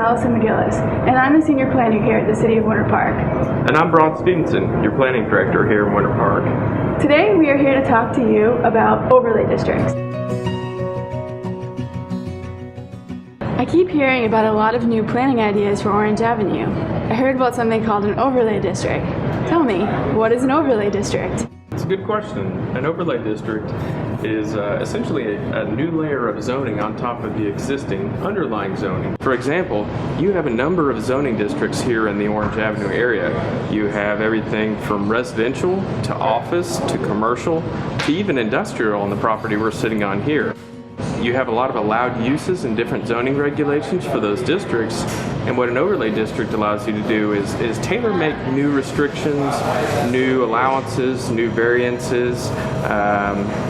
Allison McGillis, and I'm the Senior Planner here at the City of Winter Park. And I'm Bron Stevenson, your Planning Director here in Winter Park. Today we are here to talk to you about overlay districts. I keep hearing about a lot of new planning ideas for Orange Avenue. I heard about something called an overlay district. Tell me, what is an overlay district? It's a good question. An overlay district is essentially a new layer of zoning on top of the existing underlying zoning. For example, you have a number of zoning districts here in the Orange Avenue area. You have everything from residential to office to commercial to even industrial on the property we're sitting on here. You have a lot of allowed uses and different zoning regulations for those districts, and what an overlay district allows you to do is tailor-make new restrictions, new allowances, new variances,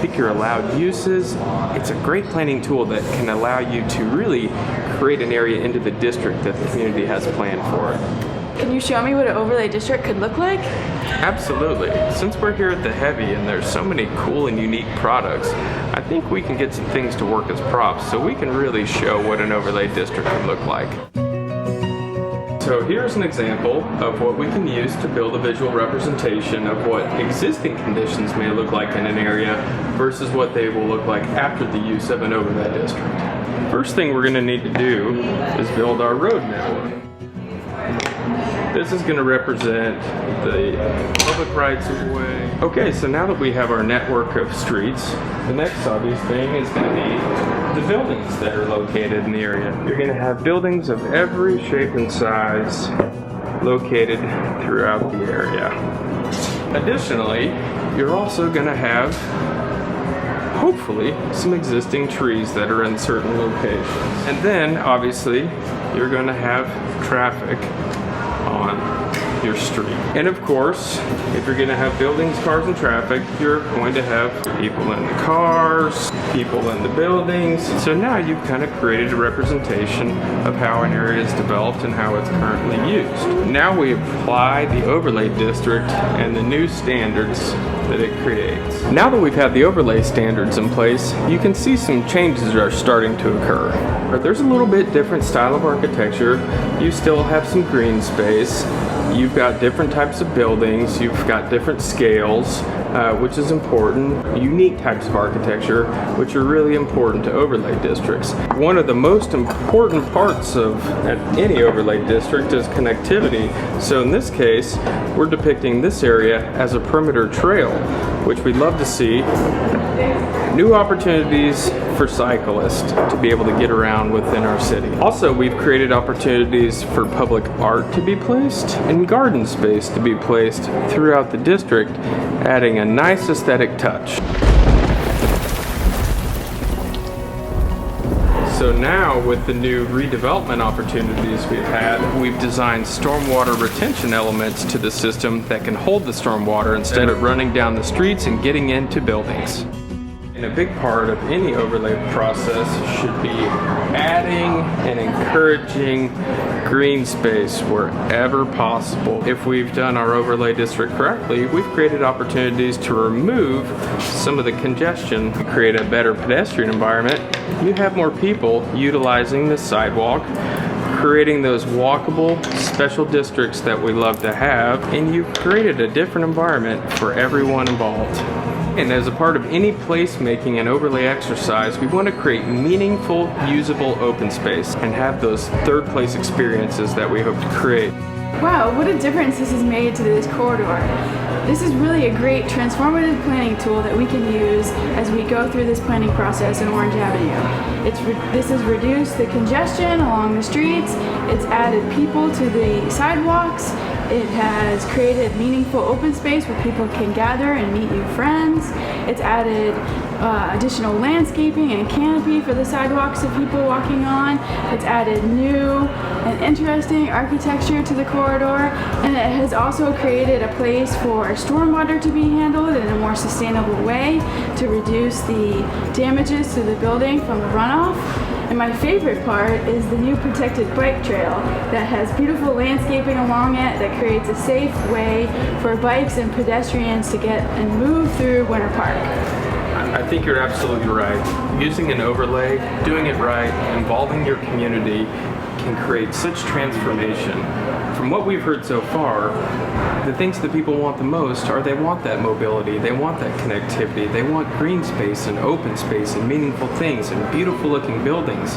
pick your allowed uses. It's a great planning tool that can allow you to really create an area into the district that the community has planned for it. Can you show me what an overlay district could look like? Absolutely. Since we're here at the Heavy and there's so many cool and unique products, I think we can get some things to work as props so we can really show what an overlay district can look like. So here's an example of what we can use to build a visual representation of what existing conditions may look like in an area versus what they will look like after the use of an overlay district. First thing we're going to need to do is build our road network. This is going to represent the public rights of way. Okay, so now that we have our network of streets, the next obvious thing is going to be the buildings that are located in the area. You're going to have buildings of every shape and size located throughout the area. Additionally, you're also going to have, hopefully, some existing trees that are in certain locations. And then, obviously, you're going to have traffic on your street. And of course, if you're going to have buildings, cars, and traffic, you're going to have people in the cars, people in the buildings. So now you've kind of created a representation of how an area is developed and how it's currently used. Now we apply the overlay district and the new standards that it creates. Now that we've had the overlay standards in place, you can see some changes are starting to occur. There's a little bit different style of architecture. You still have some green space. You've got different types of buildings. You've got different scales, which is important. Unique types of architecture, which are really important to overlay districts. One of the most important parts of any overlay district is connectivity. So in this case, we're depicting this area as a perimeter trail, which we'd love to see. New opportunities for cyclists to be able to get around within our city. Also, we've created opportunities for public art to be placed and garden space to be placed throughout the district, adding a nice aesthetic touch. So now, with the new redevelopment opportunities we've designed stormwater retention elements to the system that can hold the stormwater instead of running down the streets and getting into buildings. And a big part of any overlay process should be adding and encouraging green space wherever possible. If we've done our overlay district correctly, we've created opportunities to remove some of the congestion, create a better pedestrian environment. You have more people utilizing the sidewalk, creating those walkable special districts that we love to have, and you've created a different environment for everyone involved. And as a part of any placemaking and overlay exercise, we want to create meaningful, usable open space and have those third place experiences that we hope to create. Wow, what a difference this has made to this corridor. This is really a great transformative planning tool that we can use as we go through this planning process in Orange Avenue. This has reduced the congestion along the streets, it's added people to the sidewalks, it has created meaningful open space where people can gather and meet new friends. It's added additional landscaping and canopy for the sidewalks of people walking on. It's added new and interesting architecture to the corridor, and it has also created a place for stormwater to be handled in a more sustainable way to reduce the damages to the building from the runoff. And my favorite part is the new protected bike trail that has beautiful landscaping along it that creates a safe way for bikes and pedestrians to get and move through Winter Park. I think you're absolutely right. Using an overlay, doing it right, involving your community can create such transformation. From what we've heard so far, the things that people want the most are they want that mobility, they want that connectivity, they want green space and open space and meaningful things and beautiful looking buildings.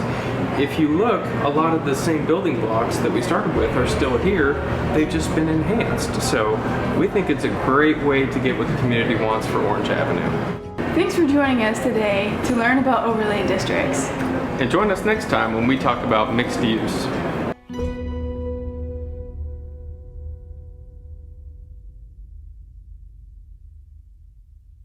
If you look, a lot of the same building blocks that we started with are still here, they've just been enhanced. So we think it's a great way to get what the community wants for Orange Avenue. Thanks for joining us today to learn about overlay districts. And join us next time when we talk about mixed use.